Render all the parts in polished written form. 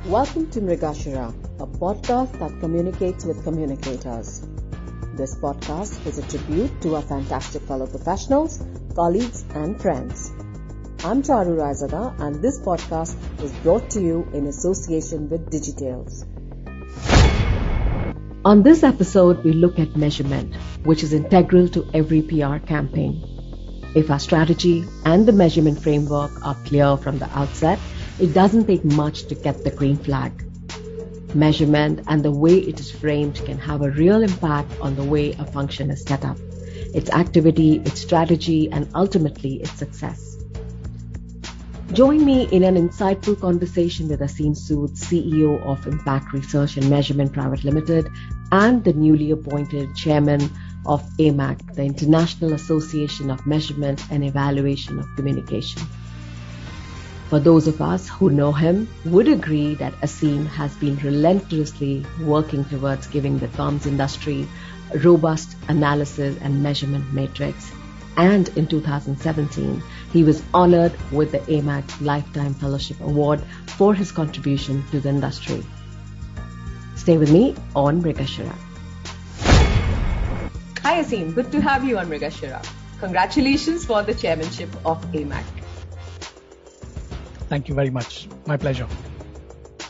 Welcome to Mrigashira, a podcast that communicates with communicators. This podcast is a tribute to our fantastic fellow professionals, colleagues and friends. I'm Charu Raizada and this podcast is brought to you in association with Digitales. On this episode, we look at measurement, which is integral to every PR campaign. If our strategy and the measurement framework are clear from the outset, it doesn't take much to get the green flag. Measurement and the way it is framed can have a real impact on the way a function is set up, its activity, its strategy, and ultimately its success. Join me in an insightful conversation with Aseem Sood, CEO of Impact Research Measurement Pvt, and the newly appointed chairman of AMAC, the International Association of Measurement and Evaluation of Communication. For those of us who know him, would agree that Aseem has been relentlessly working towards giving the comms industry a robust analysis and measurement matrix. And in 2017, he was honored with the AMAC Lifetime Fellowship Award for his contribution to the industry. Stay with me on Mrigashira. Hi Aseem, good to have you on Mrigashira. Congratulations for the chairmanship of AMAC. Thank you very much. My pleasure.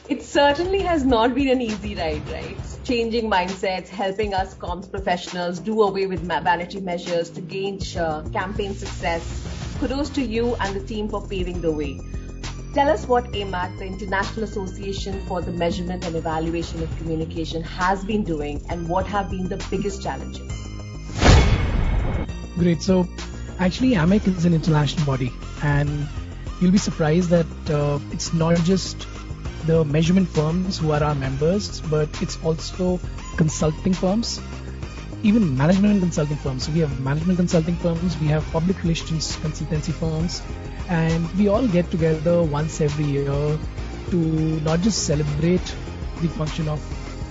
It certainly has not been an easy ride, right? Changing mindsets, helping us comms professionals do away with vanity measures to gain campaign success. Kudos to you and the team for paving the way. Tell us what AMAC, the International Association for the Measurement and Evaluation of Communication, has been doing and what have been the biggest challenges. Great. So actually AMAC is an international body and you'll be surprised that it's not just the measurement firms who are our members, but it's also consulting firms, even management consulting firms. So we have management consulting firms, we have public relations consultancy firms, and we all get together once every year to not just celebrate the function of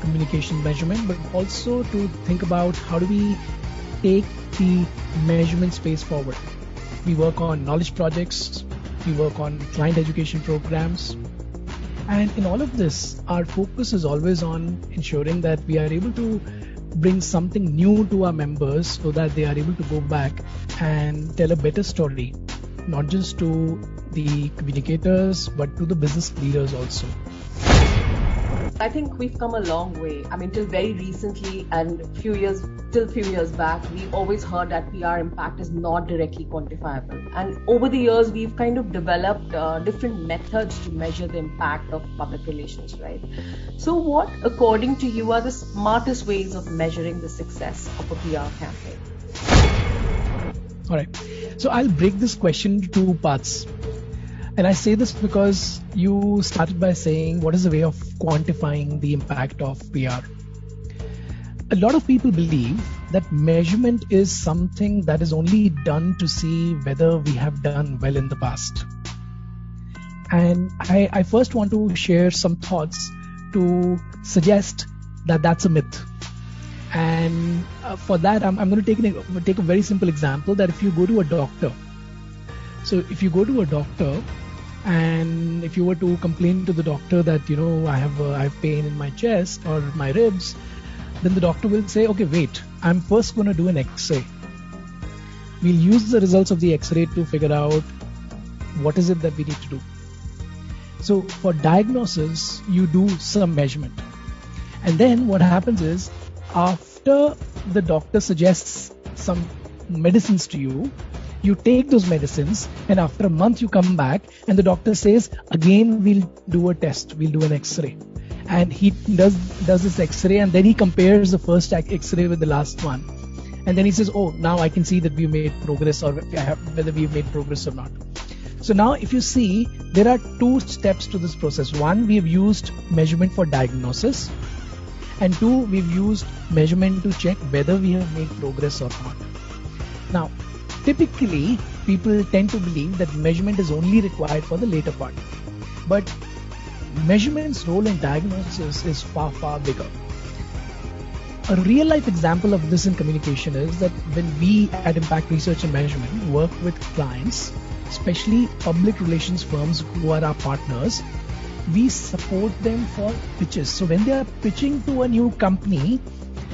communication measurement, but also to think about how do we take the measurement space forward. We work on knowledge projects, we work on client education programs. And in all of this, our focus is always on ensuring that we are able to bring something new to our members so that they are able to go back and tell a better story, not just to the communicators, but to the business leaders also. I think we've come a long way. I mean, till very recently and few years back, we always heard that PR impact is not directly quantifiable. And over the years, we've kind of developed different methods to measure the impact of public relations, right? So what, according to you, are the smartest ways of measuring the success of a PR campaign? All right. So I'll break this question into two parts. And I say this because you started by saying, what is the way of quantifying the impact of PR? A lot of people believe that measurement is something that is only done to see whether we have done well in the past. And I first want to share some thoughts to suggest that that's a myth. And for that, I'm going to take a very simple example that if you go to a doctor, so if you go to a doctor, and if you were to complain to the doctor that, I have pain in my chest or my ribs, then the doctor will say, okay, wait, I'm first going to do an X-ray. We'll use the results of the X-ray to figure out what is it that we need to do. So for diagnosis, you do some measurement. And then what happens is, after the doctor suggests some medicines to you, you take those medicines and after a month you come back and the doctor says, again, we'll do a test, we'll do an X-ray. And he does this X-ray and then he compares the first X-ray with the last one. And then he says, oh, now I can see that we made progress or whether we've made progress or not. So now if you see, there are two steps to this process. One, we have used measurement for diagnosis. And two, we've used measurement to check whether we have made progress or not. Now, typically, people tend to believe that measurement is only required for the later part. But measurement's role in diagnosis is far, far bigger. A real life example of this in communication is that when we at Impact Research and Measurement work with clients, especially public relations firms who are our partners, we support them for pitches. So when they are pitching to a new company,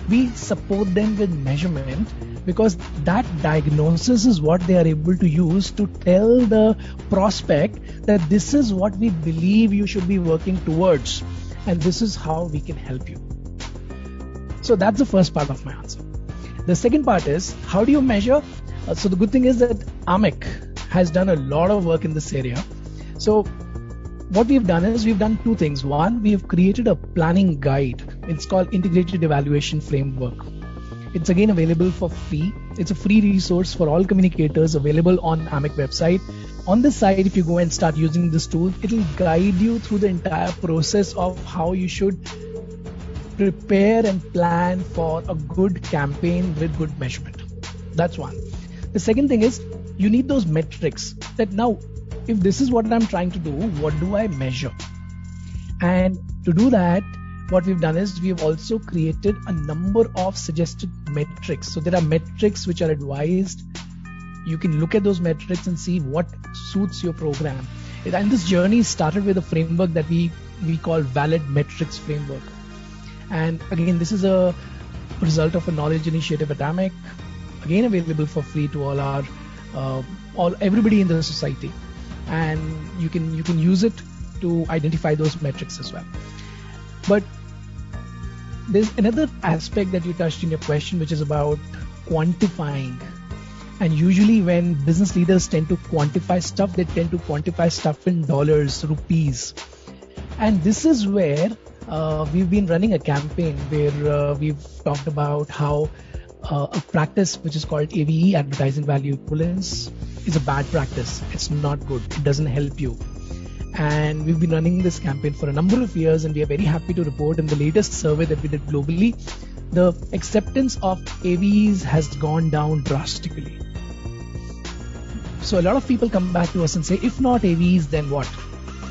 we support them with measurement, because that diagnosis is what they are able to use to tell the prospect that this is what we believe you should be working towards, and this is how we can help you. So that's the first part of my answer. The second part is, how do you measure? So the good thing is that AMEC has done a lot of work in this area. So what we've done is, we've done two things. One, we have created a planning guide. It's called Integrated Evaluation Framework. It's again available for free. It's a free resource for all communicators, available on AMEC website. On this site, if you go and start using this tool, it'll guide you through the entire process of how you should prepare and plan for a good campaign with good measurement. That's one. The second thing is, you need those metrics, that now, if this is what I'm trying to do, what do I measure? And to do that, what we've done is, we've also created a number of suggested metrics. So there are metrics which are advised. You can look at those metrics and see what suits your program. And this journey started with a framework that we call Valid Metrics Framework. And again, this is a result of a knowledge initiative at AMEC, again available for free to everybody in the society. And you can use it to identify those metrics as well. But there's another aspect that you touched in your question, which is about quantifying. And usually when business leaders tend to quantify stuff, they tend to quantify stuff in dollars, rupees. And this is where we've been running a campaign where we've talked about how a practice which is called AVE, Advertising Value Equivalence, is a bad practice. It's not good. It doesn't help you. And we've been running this campaign for a number of years, and we are very happy to report in the latest survey that we did globally, the acceptance of AVEs has gone down drastically. So a lot of people come back to us and say, if not AVEs, then what?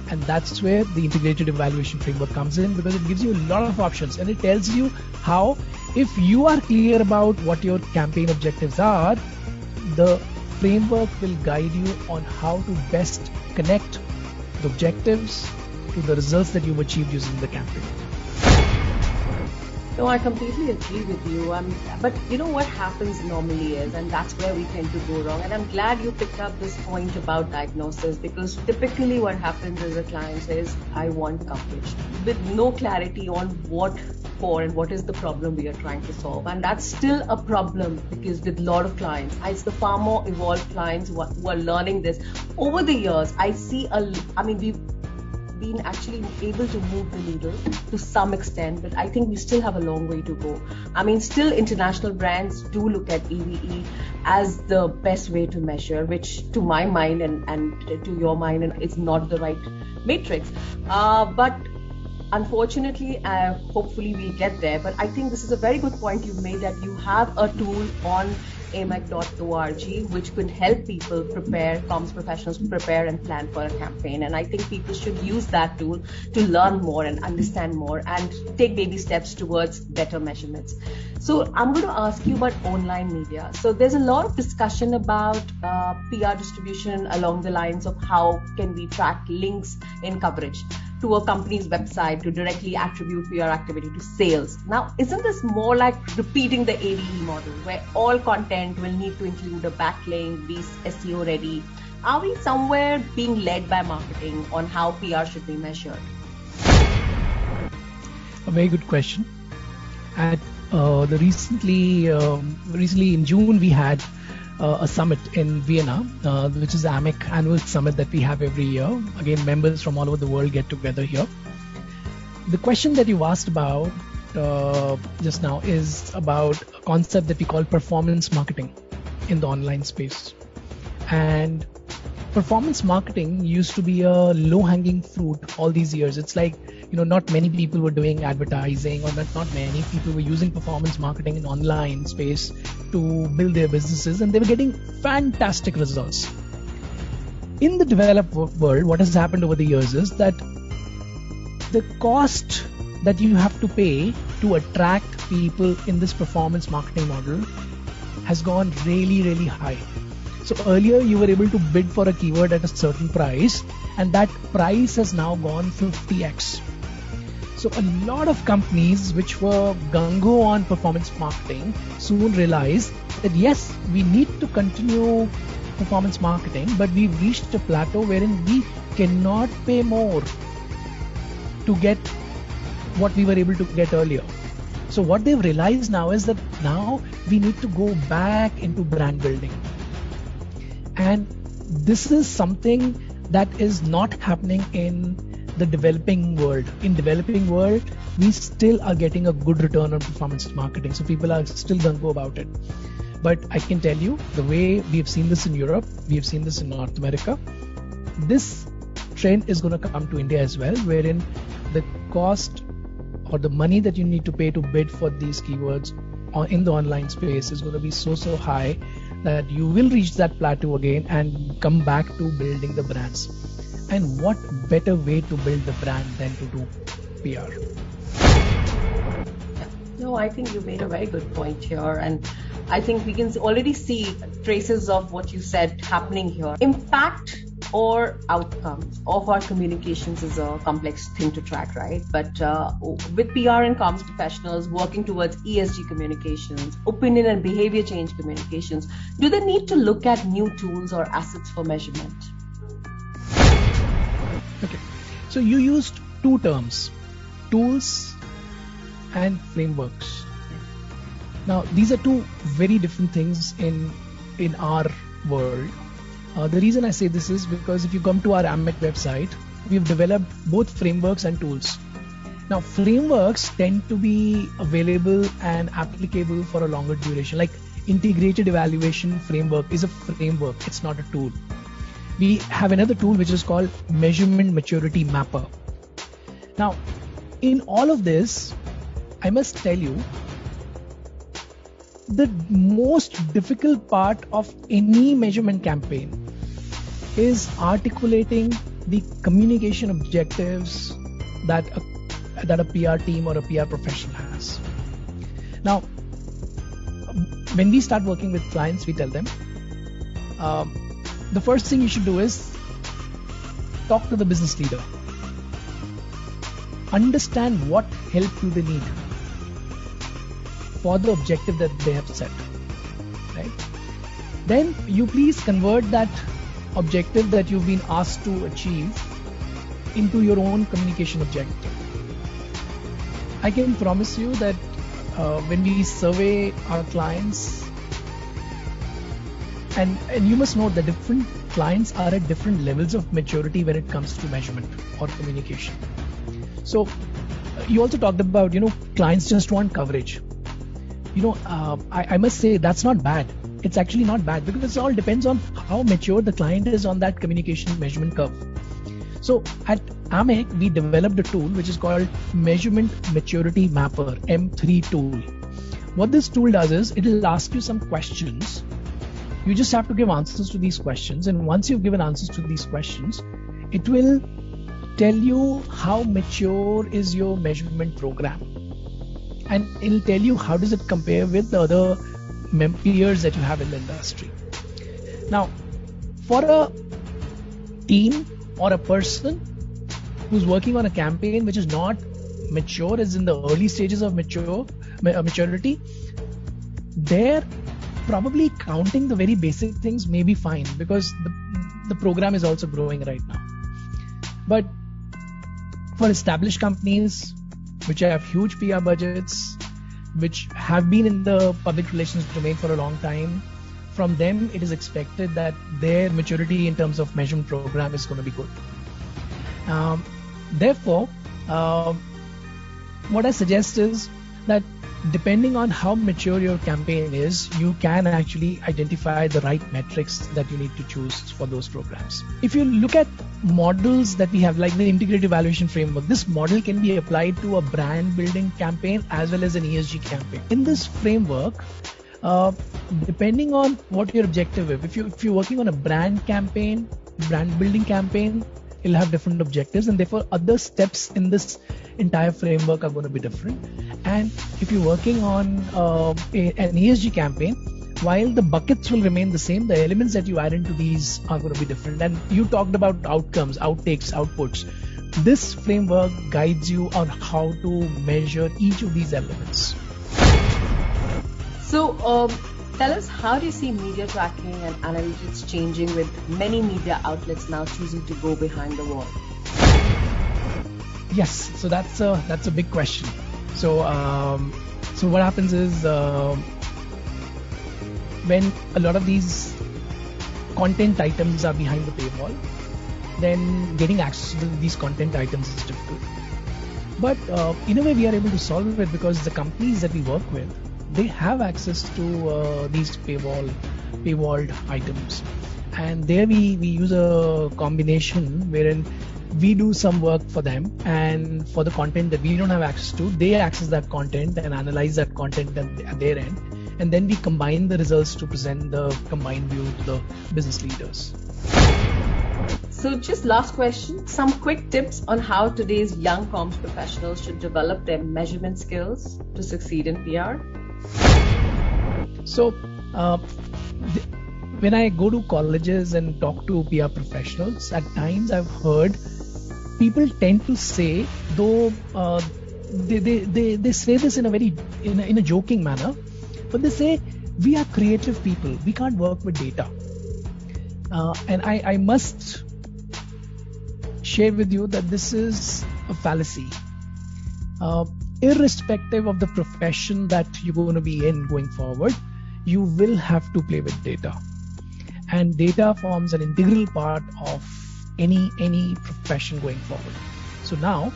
And that's where the integrated evaluation framework comes in, because it gives you a lot of options, and it tells you how, if you are clear about what your campaign objectives are, the framework will guide you on how to best connect the objectives to the results that you've achieved using the campaign. No, I completely agree with you. But you know what happens normally is, and that's where we tend to go wrong. And I'm glad you picked up this point about diagnosis, because typically what happens is a client says, I want coverage, with no clarity on what for and what is the problem we are trying to solve. And that's still a problem, because with a lot of clients, it's the far more evolved clients who are learning this. Over the years, I see we've been actually able to move the needle to some extent, but I think we still have a long way to go. Still international brands do look at EVE as the best way to measure, which to my mind and to your mind is not the right matrix. But unfortunately, hopefully we'll get there. But I think this is a very good point you made, that you have a tool on amec.org which could help people comms professionals prepare and plan for a campaign. And I think people should use that tool to learn more and understand more and take baby steps towards better measurements. So I'm going to ask you about online media. So there's a lot of discussion about PR distribution along the lines of how can we track links in coverage to a company's website to directly attribute PR activity to sales. Now, isn't this more like repeating the AVE model, where all content will need to include a backlink, be SEO ready? Are we somewhere being led by marketing on how PR should be measured? A very good question. At recently in June, we had a summit in Vienna, which is the AMEC annual summit that we have every year. Again, members from all over the world get together here. The question that you asked about just now is about a concept that we call performance marketing in the online space. And performance marketing used to be a low-hanging fruit all these years. It's like, not many people were doing advertising, or not many people were using performance marketing in online space to build their businesses, and they were getting fantastic results. In the developed world, what has happened over the years is that the cost that you have to pay to attract people in this performance marketing model has gone really, really high. So earlier you were able to bid for a keyword at a certain price, and that price has now gone 50x. So a lot of companies which were gung-ho on performance marketing soon realized that yes, we need to continue performance marketing, but we've reached a plateau wherein we cannot pay more to get what we were able to get earlier. So what they've realized now is that now we need to go back into brand building. And this is something that is not happening in the developing world. In developing world, we still are getting a good return on performance marketing. So people are still gung-ho about it. But I can tell you, the way we have seen this in Europe, we have seen this in North America, this trend is going to come to India as well, wherein the cost or the money that you need to pay to bid for these keywords in the online space is going to be so high that you will reach that plateau again and come back to building the brands. And what better way to build the brand than to do PR? No, I think you made a very good point here, and I think we can already see traces of what you said happening here. Impact or outcomes of our communications is a complex thing to track, right? But with PR and comms professionals working towards ESG communications, opinion and behavior change communications, do they need to look at new tools or assets for measurement? Okay, so you used two terms, tools and frameworks. Now, these are two very different things in our world. The reason I say this is because if you come to our Amex website, we've developed both frameworks and tools. Now, frameworks tend to be available and applicable for a longer duration. Like integrated evaluation framework is a framework, it's not a tool. We have another tool which is called measurement maturity mapper. Now, in all of this, I must tell you, the most difficult part of any measurement campaign is articulating the communication objectives that a PR team or a PR professional has. Now, when we start working with clients, we tell them, the first thing you should do is talk to the business leader. Understand what help do they need for the objective that they have set, right? Then you please convert that objective that you've been asked to achieve into your own communication objective. I can promise you that when we survey our clients, and you must know that different clients are at different levels of maturity when it comes to measurement or communication. So you also talked about, clients just want coverage. I must say that's not bad. It's actually not bad because it all depends on how mature the client is on that communication measurement curve. So at Amex, we developed a tool which is called Measurement Maturity Mapper, M3 tool. What this tool does is it will ask you some questions. You just have to give answers to these questions. And once you've given answers to these questions, it will tell you how mature is your measurement program. And it'll tell you how does it compare with the other peers that you have in the industry. Now, for a team or a person who's working on a campaign which is not mature, is in the early stages of maturity, they're probably counting the very basic things may be fine because the program is also growing right now. But for established companies which have huge PR budgets, which have been in the public relations domain for a long time, from them it is expected that their maturity in terms of measurement program is going to be good. Therefore, what I suggest is that depending on how mature your campaign is, you can actually identify the right metrics that you need to choose for those programs. If you look at models that we have, like the integrated evaluation framework, this model can be applied to a brand building campaign as well as an ESG campaign. In this framework, depending on what your objective is, if you're working on a brand campaign, brand building campaign, it'll have different objectives, and therefore other steps in this entire framework are going to be different. And if you're working on an ESG campaign, while the buckets will remain the same, the elements that you add into these are going to be different. And you talked about outcomes, outtakes, outputs. This framework guides you on how to measure each of these elements. So, tell us, how do you see media tracking and analytics changing with many media outlets now choosing to go behind the wall? Yes, so that's a big question. So what happens is when a lot of these content items are behind the paywall, then getting access to these content items is difficult. But in a way, we are able to solve it because the companies that we work with, they have access to these paywalled items, and there we use a combination wherein we do some work for them, and for the content that we don't have access to, they access that content and analyze that content at their end, and then we combine the results to present the combined view to the business leaders. So just last question, some quick tips on how today's young comms professionals should develop their measurement skills to succeed in PR? So when I go to colleges and talk to PR professionals, at times I've heard people tend to say, though they say this in a joking manner, but they say, we are creative people, we can't work with data. And I must share with you that this is a fallacy. Irrespective of the profession that you're going to be in going forward, you will have to play with data. And data forms an integral part of any profession going forward. So now,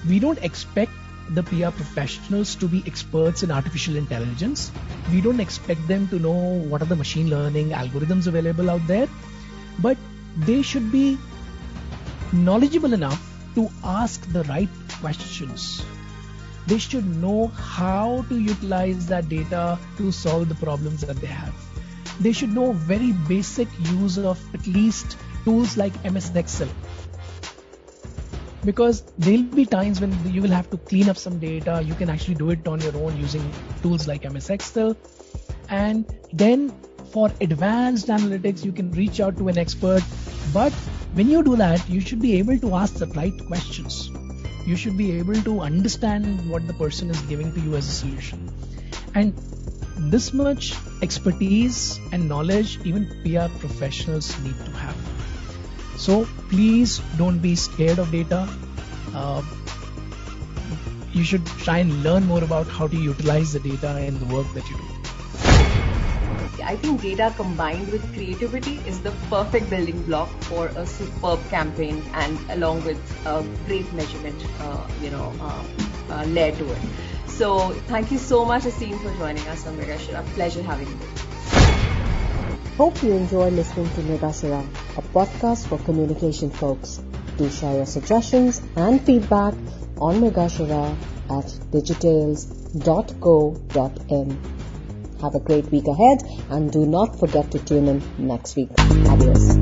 we don't expect the PR professionals to be experts in artificial intelligence. We don't expect them to know what are the machine learning algorithms available out there, but they should be knowledgeable enough to ask the right questions. They should know how to utilize that data to solve the problems that they have. They should know very basic use of at least tools like MS Excel. Because there'll be times when you will have to clean up some data. You can actually do it on your own using tools like MS Excel. And then for advanced analytics, you can reach out to an expert. But when you do that, you should be able to ask the right questions. You should be able to understand what the person is giving to you as a solution. And this much expertise and knowledge even PR professionals need to have. So please don't be scared of data. You should try and learn more about how to utilize the data in the work that you do. I think data combined with creativity is the perfect building block for a superb campaign, and along with a great measurement, layer to it. So thank you so much, Aseem, for joining us on Mrigashira. Pleasure having you. Hope you enjoy listening to Mrigashira, a podcast for communication folks. Do share your suggestions and feedback on Mrigashira at digitales.co.in. Have a great week ahead, and do not forget to tune in next week. Adios.